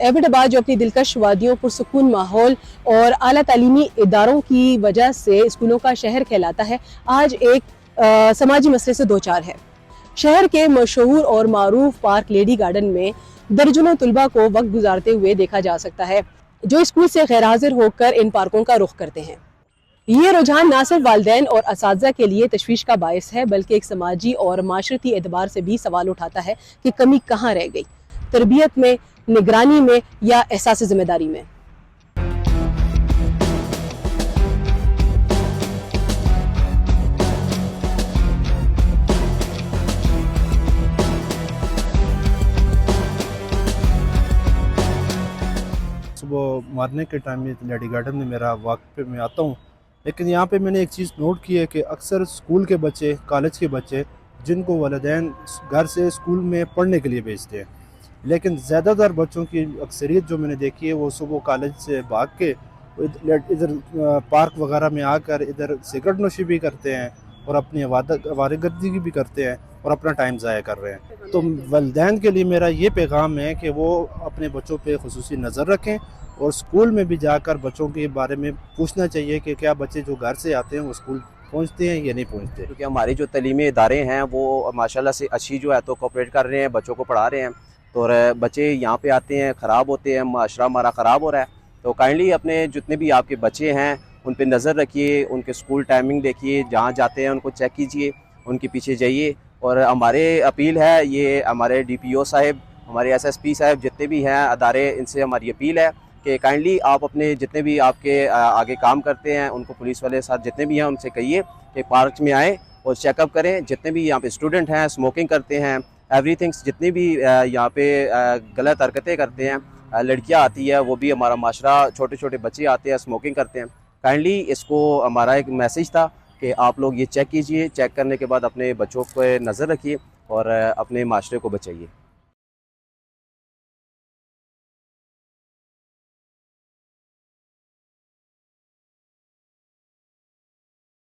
एबटाबाद जो अपनी दिलकश वादियों, पुरसुकून माहौल और आला तालीमी इदारों की वजह से स्कूलों का शहर कहलाता है, आज एक समाजी मसले से दो चार है। शहर के मशहूर और मारूफ पार्क लेडी गार्डन में दर्जनों तुलबा को वक्त गुजारते हुए देखा जा सकता है, जो स्कूल से गैर हाजिर होकर इन पार्कों का रुख करते हैं। ये रुझान न सिर्फ वालिदैन और असातिज़ा के लिए तशवीश का बायस है, बल्कि एक समाजी और माशरती एतबार से भी सवाल उठाता है कि कमी कहाँ रह गई, तरबियत में, निगरानी में या एहसास जिम्मेदारी में। सुबह मॉर्निंग के टाइम में लेडी गार्डन में मेरा वॉक पे मैं आता हूँ, लेकिन यहाँ पे मैंने एक चीज़ नोट की है कि अक्सर स्कूल के बच्चे, कॉलेज के बच्चे जिनको वालिदैन घर से स्कूल में पढ़ने के लिए भेजते हैं, लेकिन ज़्यादातर बच्चों की अक्सरियत जो मैंने देखी है वो सुबह कॉलेज से भाग के इधर पार्क वगैरह में आकर इधर सिगरेट नोशी भी करते हैं और अपनी आवारागर्दी भी करते हैं और अपना टाइम ज़ाया कर रहे हैं। तो वालिदैन के लिए मेरा ये पैगाम है कि वो अपने बच्चों पे खुसूसी नज़र रखें और स्कूल में भी जाकर बच्चों के बारे में पूछना चाहिए कि क्या बच्चे जो घर से आते हैं वो स्कूल पहुंचते हैं या नहीं पहुंचते। क्योंकि हमारी जो तलीमी इदारे हैं वो माशाल्लाह से अच्छी जो है तो कोऑपरेट कर रहे हैं, बच्चों को पढ़ा रहे हैं। तो और बच्चे यहाँ पे आते हैं, ख़राब होते हैं, माशरा हमारा ख़राब हो रहा है। तो काइंडली अपने जितने भी आपके बच्चे हैं उन पे नज़र रखिए, उनके स्कूल टाइमिंग देखिए, जहाँ जाते हैं उनको चेक कीजिए, उनके पीछे जाइए। और हमारे अपील है, ये हमारे DPO साहब, हमारे SSP साहब जितने भी हैं अदारे, इनसे हमारी अपील है कि काइंडली आप अपने जितने भी आपके आगे काम करते हैं उनको पुलिस वाले साथ जितने भी हैं उनसे कहिए कि पार्क में आएँ और चेकअप करें। जितने भी यहाँ पे स्टूडेंट हैं, स्मोकिंग करते हैं, एवरीथिंग्स जितनी भी यहाँ पे गलत हरकतें करते हैं, लड़कियाँ आती है, वो भी हमारा माशरा, छोटे छोटे बच्चे आते हैं, स्मोकिंग करते हैं। काइंडली इसको हमारा एक मैसेज था कि आप लोग ये चेक कीजिए, चेक करने के बाद अपने बच्चों पर नज़र रखिए और अपने माशरे को बचाइए।